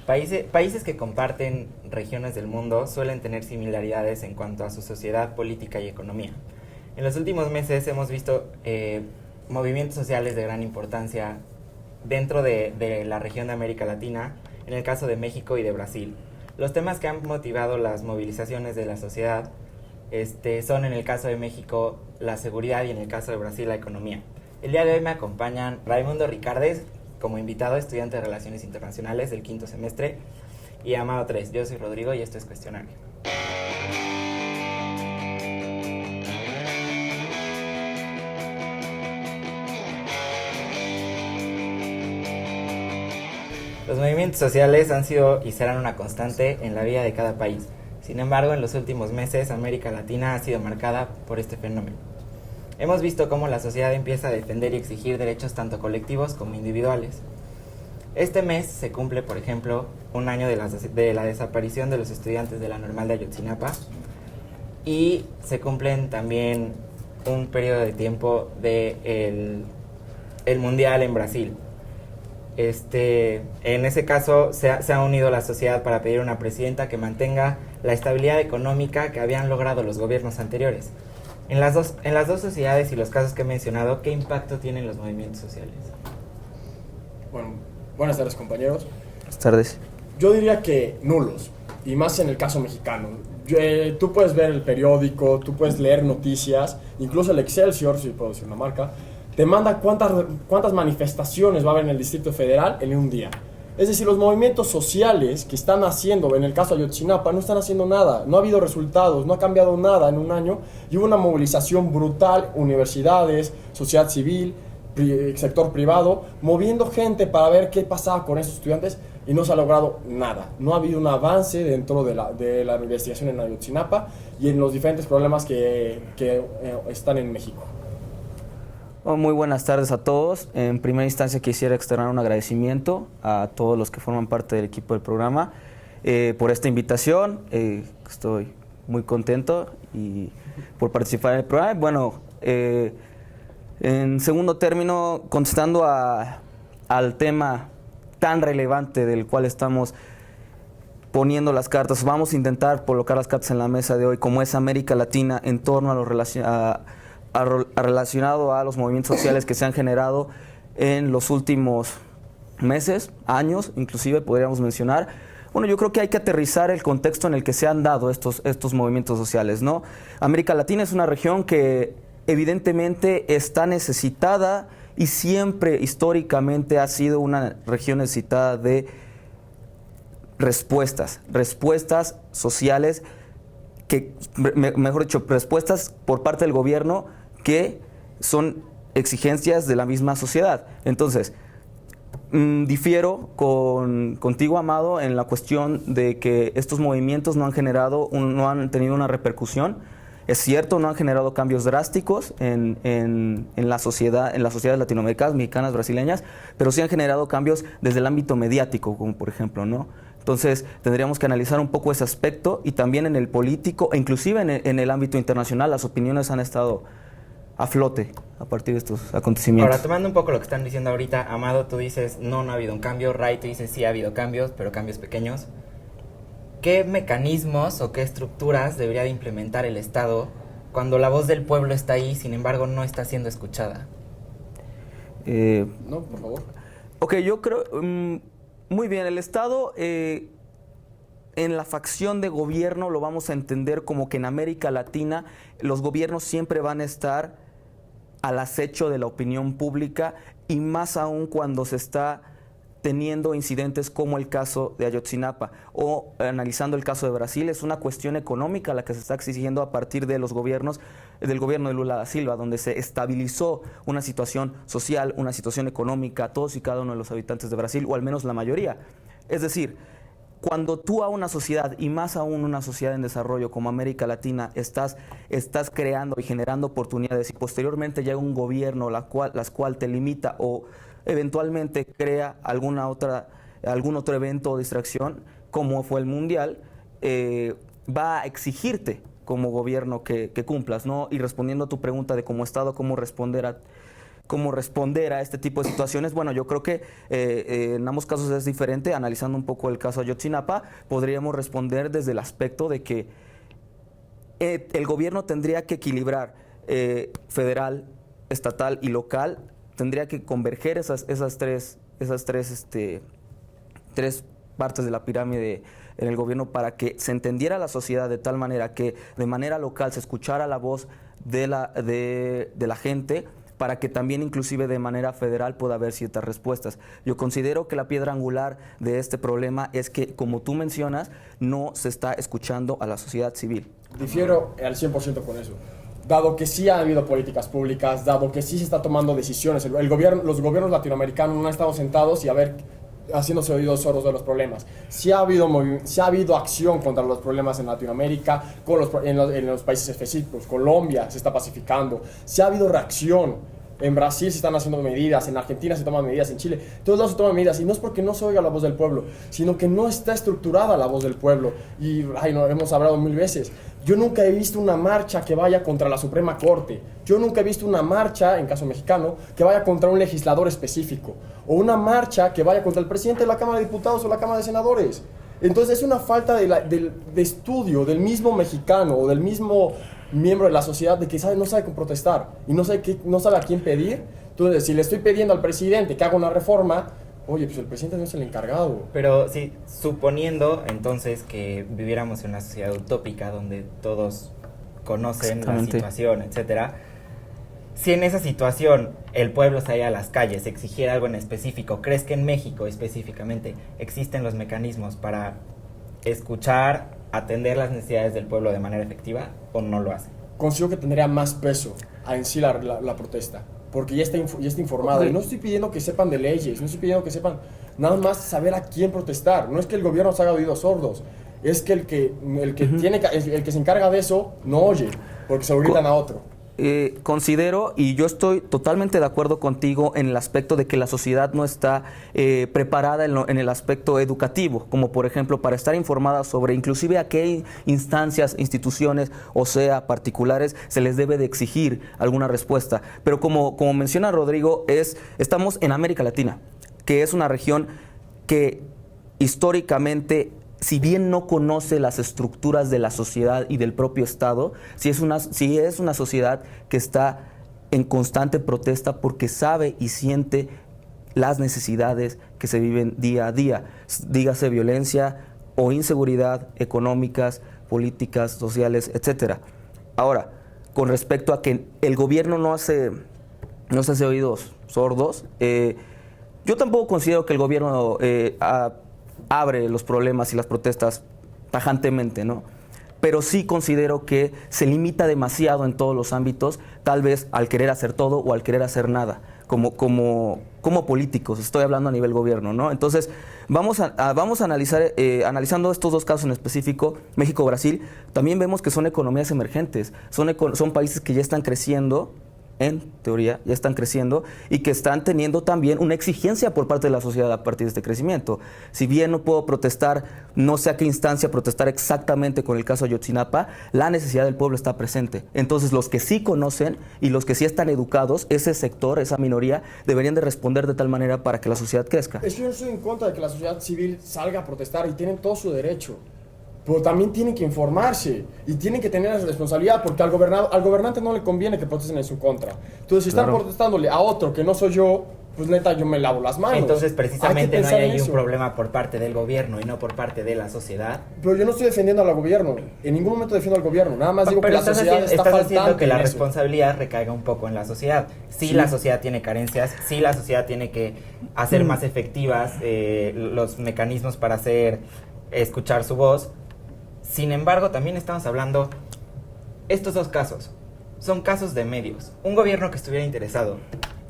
Países que comparten regiones del mundo suelen tener similaridades en cuanto a su sociedad, política y economía. En los últimos meses hemos visto movimientos sociales de gran importancia dentro de la región de América Latina, en el caso de México y de Brasil. Los temas que han motivado las movilizaciones de la sociedad son en el caso de México la seguridad y en el caso de Brasil la economía. El día de hoy me acompañan Raimundo Ricardes como invitado, estudiante de Relaciones Internacionales del quinto semestre, y Amado 3. Yo soy Rodrigo y esto es Cuestionario. Los movimientos sociales han sido y serán una constante en la vida de cada país. Sin embargo, en los últimos meses, América Latina ha sido marcada por este fenómeno. Hemos visto cómo la sociedad empieza a defender y exigir derechos tanto colectivos como individuales. Este mes se cumple, por ejemplo, un año de la desaparición de los estudiantes de la Normal de Ayotzinapa, y se cumplen también un periodo de tiempo del Mundial en Brasil. En ese caso se ha unido la sociedad para pedir una presidenta que mantenga la estabilidad económica que habían logrado los gobiernos anteriores. En las dos sociedades y los casos que he mencionado, ¿qué impacto tienen los movimientos sociales? Bueno, buenas tardes, compañeros. Buenas tardes. Yo diría que nulos, y más en el caso mexicano. Tú puedes ver el periódico, tú puedes leer noticias, incluso el Excelsior, si puedo decir una marca, te manda cuántas manifestaciones va a haber en el Distrito Federal en un día. Es decir, los movimientos sociales que están haciendo, en el caso de Ayotzinapa, no están haciendo nada, no ha habido resultados, no ha cambiado nada en un año, y hubo una movilización brutal, universidades, sociedad civil, sector privado, moviendo gente para ver qué pasaba con esos estudiantes, y no se ha logrado nada. No ha habido un avance dentro de la investigación en Ayotzinapa y en los diferentes problemas que están en México. Muy buenas tardes a todos. En primera instancia quisiera externar un agradecimiento a todos los que forman parte del equipo del programa por esta invitación. Estoy muy contento por participar en el programa. Bueno, en segundo término, contestando al tema tan relevante del cual estamos poniendo las cartas, vamos a intentar colocar las cartas en la mesa de hoy, como es América Latina, en torno a lo relacionado a los movimientos sociales que se han generado en los últimos meses, años, inclusive podríamos mencionar. Bueno, yo creo que hay que aterrizar el contexto en el que se han dado estos movimientos sociales, ¿no? América Latina es una región que evidentemente está necesitada y siempre históricamente ha sido una región necesitada de respuestas sociales, mejor dicho, respuestas por parte del gobierno que son exigencias de la misma sociedad. Entonces, difiero contigo, Amado, en la cuestión de que estos movimientos no han tenido una repercusión. Es cierto, no han generado cambios drásticos en la sociedad, en las sociedades latinoamericanas, mexicanas, brasileñas, pero sí han generado cambios desde el ámbito mediático, como por ejemplo, ¿no? Entonces, tendríamos que analizar un poco ese aspecto, y también en el político, e inclusive en el ámbito internacional, las opiniones han estado a flote a partir de estos acontecimientos. Ahora, tomando un poco lo que están diciendo ahorita, Amado, tú dices, no ha habido un cambio. Ray, tú dices, sí ha habido cambios, pero cambios pequeños. ¿Qué mecanismos o qué estructuras debería de implementar el Estado cuando la voz del pueblo está ahí, sin embargo no está siendo escuchada? No, por favor. Ok, yo creo... muy bien, el Estado en la facción de gobierno lo vamos a entender como que en América Latina los gobiernos siempre van a estar al acecho de la opinión pública, y más aún cuando se está teniendo incidentes como el caso de Ayotzinapa, o analizando el caso de Brasil, es una cuestión económica la que se está exigiendo a partir de los gobiernos, del gobierno de Lula da Silva, donde se estabilizó una situación social, una situación económica, todos y cada uno de los habitantes de Brasil, o al menos la mayoría. Es decir, cuando tú a una sociedad, y más aún una sociedad en desarrollo como América Latina, estás creando y generando oportunidades, y posteriormente llega un gobierno las cual te limita o eventualmente crea algún otro evento o distracción, como fue el Mundial, va a exigirte como gobierno que cumplas, ¿no? Y respondiendo a tu pregunta de como Estado, cómo responder cómo responder a este tipo de situaciones. Bueno, yo creo que en ambos casos es diferente. Analizando un poco el caso Ayotzinapa, podríamos responder desde el aspecto de que el gobierno tendría que equilibrar federal, estatal y local, tendría que converger esas tres partes de la pirámide en el gobierno para que se entendiera la sociedad de tal manera que de manera local se escuchara la voz de la gente, para que también inclusive de manera federal pueda haber ciertas respuestas. Yo considero que la piedra angular de este problema es que, como tú mencionas, no se está escuchando a la sociedad civil. Difiero al 100% con eso. Dado que sí ha habido políticas públicas, dado que sí se está tomando decisiones, los gobiernos latinoamericanos no han estado sentados y haciéndose oídos sordos de los problemas. Sí ha habido acción contra los problemas en Latinoamérica, en los países específicos. Colombia se está pacificando. Sí ha habido reacción. En Brasil se están haciendo medidas, en Argentina se toman medidas, en Chile. Todos lados se toman medidas. Y no es porque no se oiga la voz del pueblo, sino que no está estructurada la voz del pueblo. Y no, hemos hablado 1000 veces. Yo nunca he visto una marcha que vaya contra la Suprema Corte. Yo nunca he visto una marcha, en caso mexicano, que vaya contra un legislador específico. O una marcha que vaya contra el presidente de la Cámara de Diputados o la Cámara de Senadores. Entonces es una falta de estudio del mismo mexicano o del mismo miembro de la sociedad de que no sabe cómo protestar y no sabe a quién pedir. Entonces, si le estoy pidiendo al presidente que haga una reforma, oye, pues el presidente no es el encargado. Pero sí, suponiendo entonces que viviéramos en una sociedad utópica donde todos conocen la situación, etcétera, si en esa situación el pueblo saliera a las calles, exigiera algo en específico, ¿crees que en México específicamente existen los mecanismos para escuchar, atender las necesidades del pueblo de manera efectiva, o no lo hacen? Considero que tendría más peso en sí la protesta, porque ya está informada. Okay. Y no estoy pidiendo que sepan de leyes, no estoy pidiendo que sepan nada más saber a quién protestar. No es que el gobierno se haga oídos sordos, es que el que se encarga de eso no oye, porque se lo gritan a otro. Considero, y yo estoy totalmente de acuerdo contigo en el aspecto de que la sociedad no está preparada en el aspecto educativo, como por ejemplo para estar informada sobre inclusive a qué instancias, instituciones, o sea, particulares, se les debe de exigir alguna respuesta. Pero como menciona Rodrigo, estamos en América Latina, que es una región que históricamente, si bien no conoce las estructuras de la sociedad y del propio Estado, sí es una sociedad que está en constante protesta porque sabe y siente las necesidades que se viven día a día, dígase violencia o inseguridad económicas, políticas, sociales, etcétera. Ahora, con respecto a que el gobierno no se hace oídos sordos, yo tampoco considero que el gobierno abre los problemas y las protestas tajantemente, ¿no? Pero sí considero que se limita demasiado en todos los ámbitos, tal vez al querer hacer todo o al querer hacer nada, como políticos, estoy hablando a nivel gobierno, ¿no? Entonces, vamos a analizar, analizando estos dos casos en específico, México-Brasil, también vemos que son economías emergentes, son países que ya están creciendo, en teoría, ya están creciendo y que están teniendo también una exigencia por parte de la sociedad a partir de este crecimiento. Si bien no puedo protestar, no sé a qué instancia protestar exactamente con el caso Ayotzinapa, la necesidad del pueblo está presente. Entonces, los que sí conocen y los que sí están educados, ese sector, esa minoría, deberían de responder de tal manera para que la sociedad crezca. Es que yo no estoy en contra de que la sociedad civil salga a protestar y tienen todo su derecho. Pero también tienen que informarse y tienen que tener esa responsabilidad, porque al gobernante no le conviene que protesten en su contra. Entonces, si están protestándole a otro que no soy yo, pues neta, yo me lavo las manos. Entonces, precisamente no hay ahí un problema por parte del gobierno y no por parte de la sociedad. Pero yo no estoy defendiendo al gobierno, en ningún momento defiendo al gobierno, nada más digo que la sociedad está faltando. Estás haciendo que la responsabilidad recaiga un poco en la sociedad. Sí, la sociedad tiene carencias, sí la sociedad tiene que hacer más efectivas los mecanismos para escuchar su voz. Sin embargo, también estamos hablando, estos dos casos son casos de medios. Un gobierno que estuviera interesado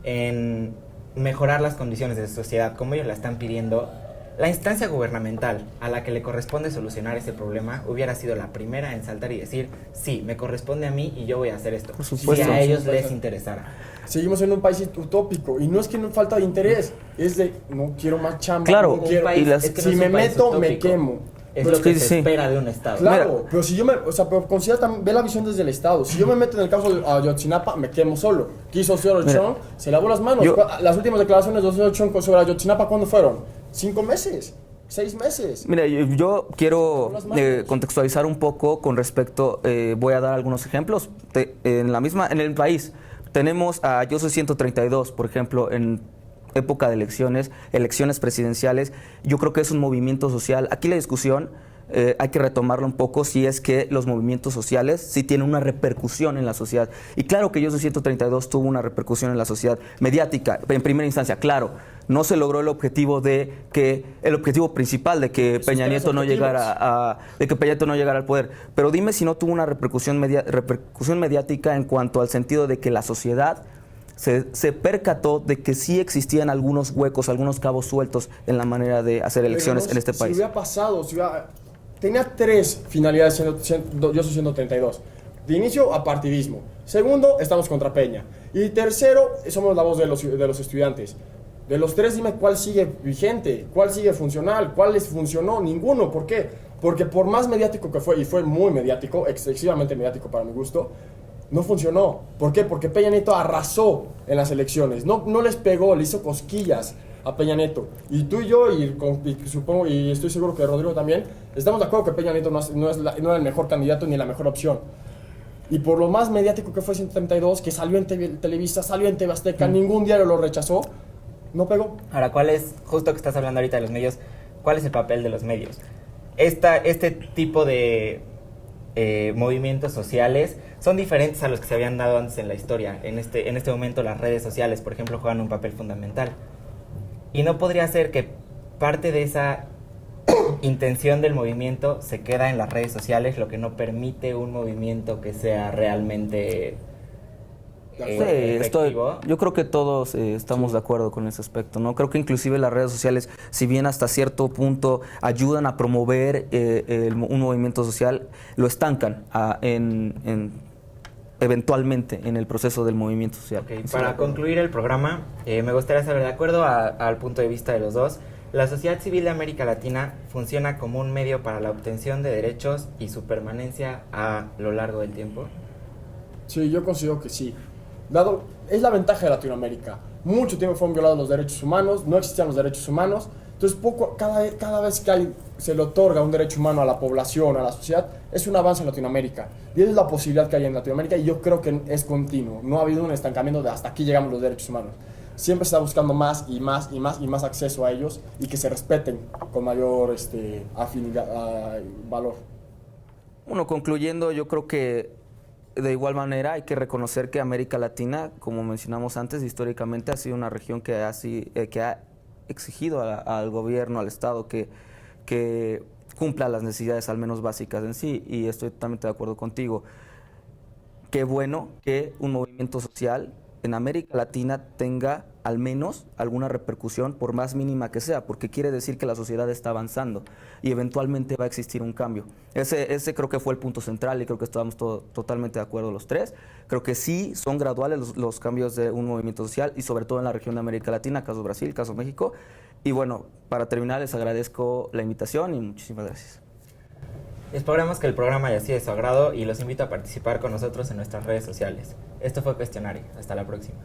en mejorar las condiciones de su sociedad, como ellos la están pidiendo, la instancia gubernamental a la que le corresponde solucionar ese problema hubiera sido la primera en saltar y decir, sí, me corresponde a mí y yo voy a hacer esto. Por supuesto. Si a ellos les interesara. Seguimos en un país utópico y no es que no falta de interés, es de no quiero más chamba. Claro, no quiero, y si me meto, me quemo. es Pero lo que sí, se sí. espera de un Estado. Claro, Mira. pero si yo pero considera también, ve la visión desde el Estado. Si yo me meto en el caso de Ayotzinapa, me quemo solo. ¿Qué hizo señor Mira, Ochón? Se lavó las manos. yo- Las últimas declaraciones de señor Ochón sobre Ayotzinapa, ¿cuándo fueron? 5 meses, 6 meses. Mira, yo quiero Las manos. contextualizar un poco con respecto, voy a dar algunos ejemplos. En el país tenemos a Yo Soy 132, por ejemplo, en época de elecciones presidenciales. Yo creo que es un movimiento social. Aquí la discusión hay que retomarla un poco si es que los movimientos sociales sí tienen una repercusión en la sociedad. Y claro que Yo Soy 132 tuvo una repercusión en la sociedad mediática, en primera instancia, claro. No se logró el objetivo principal de que Peña Nieto no llegara al poder. Pero dime si no tuvo una repercusión mediática en cuanto al sentido de que la sociedad se percató de que sí existían algunos huecos, algunos cabos sueltos en la manera de hacer elecciones en este país. Si hubiera pasado, tenía 3 finalidades Yo Soy 132. De inicio, apartidismo. Segundo, estamos contra Peña. Y tercero, somos la voz de los estudiantes. De los 3, dime cuál sigue vigente, cuál sigue funcional, cuál les funcionó. Ninguno. ¿Por qué? Porque por más mediático que fue, y fue muy mediático, excesivamente mediático para mi gusto, no funcionó. ¿Por qué? Porque Peña Nieto arrasó en las elecciones. No les pegó, le hizo cosquillas a Peña Nieto. Y tú y yo, supongo, y estoy seguro que Rodrigo también, estamos de acuerdo que Peña Nieto no era el mejor candidato ni la mejor opción. Y por lo más mediático que fue 132, que salió en Televisa, salió en TV Azteca, ningún diario lo rechazó, no pegó. Ahora, ¿cuál es, justo que estás hablando ahorita de los medios, cuál es el papel de los medios? Este tipo de movimientos sociales son diferentes a los que se habían dado antes en la historia. En este momento las redes sociales, por ejemplo, juegan un papel fundamental. Y no podría ser que parte de esa intención del movimiento se queda en las redes sociales, lo que no permite un movimiento que sea realmente efectivo. Yo creo que todos estamos de acuerdo con ese aspecto, ¿no? Creo que inclusive las redes sociales, si bien hasta cierto punto ayudan a promover un movimiento social, lo estancan eventualmente en el proceso del movimiento social. Okay, para concluir el programa, me gustaría saber, de acuerdo al punto de vista de los dos, ¿la sociedad civil de América Latina funciona como un medio para la obtención de derechos y su permanencia a lo largo del tiempo? Sí, yo considero que sí. Es la ventaja de Latinoamérica. Mucho tiempo fueron violados los derechos humanos, no existían los derechos humanos. Entonces, cada vez que se le otorga un derecho humano a la población, a la sociedad, es un avance en Latinoamérica. Y esa es la posibilidad que hay en Latinoamérica y yo creo que es continuo. No ha habido un estancamiento de hasta aquí llegamos los derechos humanos. Siempre se está buscando más y más y más y más acceso a ellos y que se respeten con mayor afinidad, valor. Bueno, concluyendo, yo creo que de igual manera hay que reconocer que América Latina, como mencionamos antes, históricamente ha sido una región que ha exigido al gobierno, al Estado, que cumpla las necesidades al menos básicas en sí, y estoy totalmente de acuerdo contigo. Qué bueno que un movimiento social en América Latina tenga al menos alguna repercusión, por más mínima que sea, porque quiere decir que la sociedad está avanzando y eventualmente va a existir un cambio. Ese creo que fue el punto central y creo que estábamos totalmente de acuerdo los tres. Creo que sí son graduales los cambios de un movimiento social y sobre todo en la región de América Latina, caso Brasil, caso México. Y bueno, para terminar les agradezco la invitación y muchísimas gracias. Esperamos que el programa haya sido de su agrado y los invito a participar con nosotros en nuestras redes sociales. Esto fue Cuestionario. Hasta la próxima.